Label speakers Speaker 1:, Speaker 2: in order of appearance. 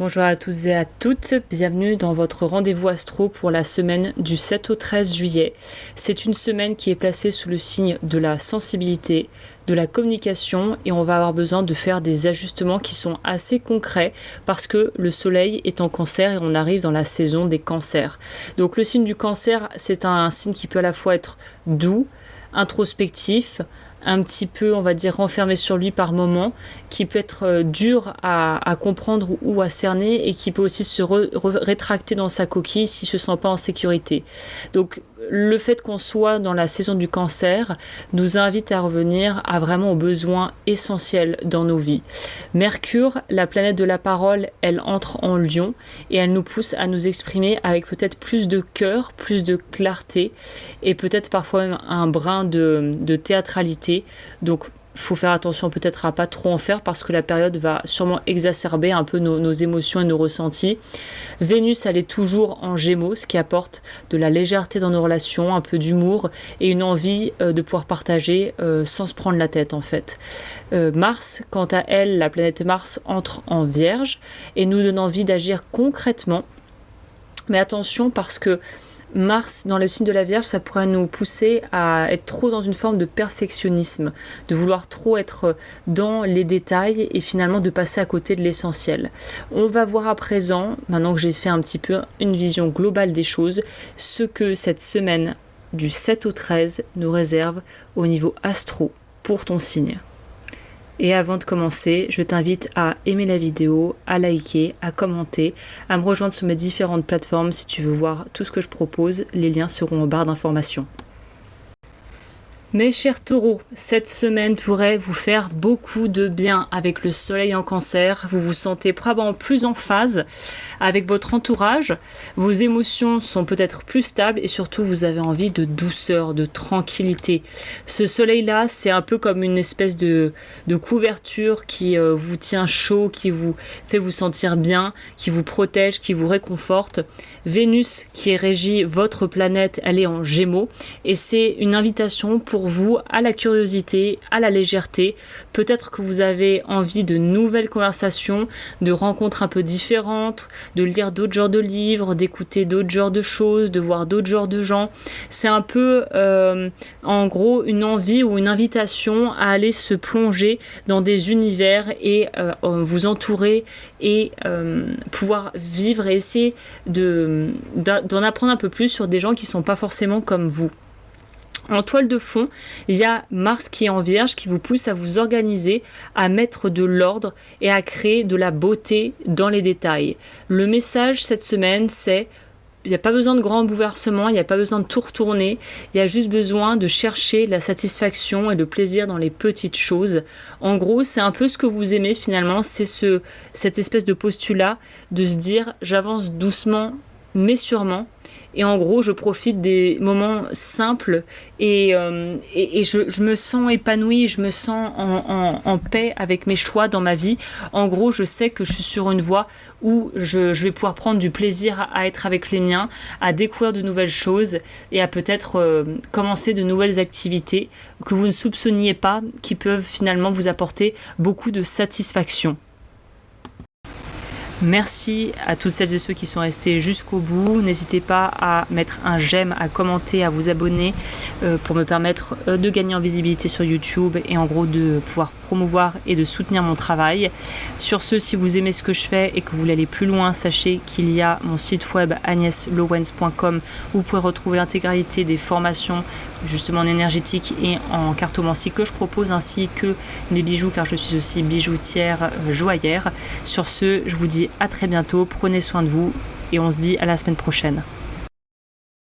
Speaker 1: Bonjour à tous et à toutes, bienvenue dans votre rendez-vous astro pour la semaine du 7 au 13 juillet. C'est une semaine qui est placée sous le signe de la sensibilité, de la communication et on va avoir besoin de faire des ajustements qui sont assez concrets parce que le soleil est en cancer et on arrive dans la saison des cancers. Donc le signe du cancer, c'est un signe qui peut à la fois être doux, introspectif, un petit peu, on va dire, renfermé sur lui par moment, qui peut être dur à comprendre ou à cerner et qui peut aussi se rétracter dans sa coquille s'il ne se sent pas en sécurité. Donc, le fait qu'on soit dans la saison du cancer nous invite à revenir à vraiment aux besoins essentiels dans nos vies. Mercure, la planète de la parole, elle entre en Lion et elle nous pousse à nous exprimer avec peut-être plus de cœur, plus de clarté et peut-être parfois même un brin de théâtralité. Donc, faut faire attention peut-être à pas trop en faire parce que la période va sûrement exacerber un peu nos émotions et nos ressentis. Vénus, elle est toujours en Gémeaux, ce qui apporte de la légèreté dans nos relations, un peu d'humour et une envie de pouvoir partager sans se prendre la tête en fait. Mars, quant à elle, la planète Mars entre en Vierge et nous donne envie d'agir concrètement. Mais attention parce que Mars, dans le signe de la Vierge, ça pourrait nous pousser à être trop dans une forme de perfectionnisme, de vouloir trop être dans les détails et finalement de passer à côté de l'essentiel. On va voir à présent, maintenant que j'ai fait un petit peu une vision globale des choses, ce que cette semaine du 7 au 13 nous réserve au niveau astro pour ton signe. Et avant de commencer, je t'invite à aimer la vidéo, à liker, à commenter, à me rejoindre sur mes différentes plateformes si tu veux voir tout ce que je propose. Les liens seront en barre d'informations. Mes chers taureaux, cette semaine pourrait vous faire beaucoup de bien avec le soleil en cancer. Vous vous sentez probablement plus en phase avec votre entourage. Vos émotions sont peut-être plus stables et surtout vous avez envie de douceur, de tranquillité. Ce soleil-là, c'est un peu comme une espèce de couverture qui vous tient chaud, qui vous fait vous sentir bien, qui vous protège, qui vous réconforte. Vénus, qui régit votre planète, elle est en Gémeaux et c'est une invitation pour vous à la curiosité, à la légèreté. Peut-être que vous avez envie de nouvelles conversations, de rencontres un peu différentes, de lire d'autres genres de livres, d'écouter d'autres genres de choses, de voir d'autres genres de gens. C'est un peu, en gros, une envie ou une invitation à aller se plonger dans des univers et vous entourer et pouvoir vivre et essayer d'en apprendre un peu plus sur des gens qui ne sont pas forcément comme vous. En toile de fond, il y a Mars qui est en Vierge qui vous pousse à vous organiser, à mettre de l'ordre et à créer de la beauté dans les détails. Le message cette semaine, c'est il n'y a pas besoin de grands bouleversements, il n'y a pas besoin de tout retourner, il y a juste besoin de chercher la satisfaction et le plaisir dans les petites choses. En gros, c'est un peu ce que vous aimez finalement, c'est cette espèce de postulat de se dire j'avance doucement mais sûrement. Et en gros, je profite des moments simples et je me sens épanouie, je me sens en paix avec mes choix dans ma vie. En gros, je sais que je suis sur une voie où je vais pouvoir prendre du plaisir à être avec les miens, à découvrir de nouvelles choses et à peut-être commencer de nouvelles activités que vous ne soupçonniez pas, qui peuvent finalement vous apporter beaucoup de satisfaction. Merci à toutes celles et ceux qui sont restés jusqu'au bout. N'hésitez pas à mettre un j'aime, à commenter, à vous abonner pour me permettre de gagner en visibilité sur YouTube et en gros de pouvoir promouvoir et de soutenir mon travail. Sur ce, si vous aimez ce que je fais et que vous voulez aller plus loin, sachez qu'il y a mon site web agneslowens.com où vous pouvez retrouver l'intégralité des formations justement en énergétique et en cartomancie que je propose ainsi que mes bijoux car je suis aussi bijoutière joaillère. Sur ce, je vous dis à très bientôt, prenez soin de vous et on se dit à la semaine prochaine.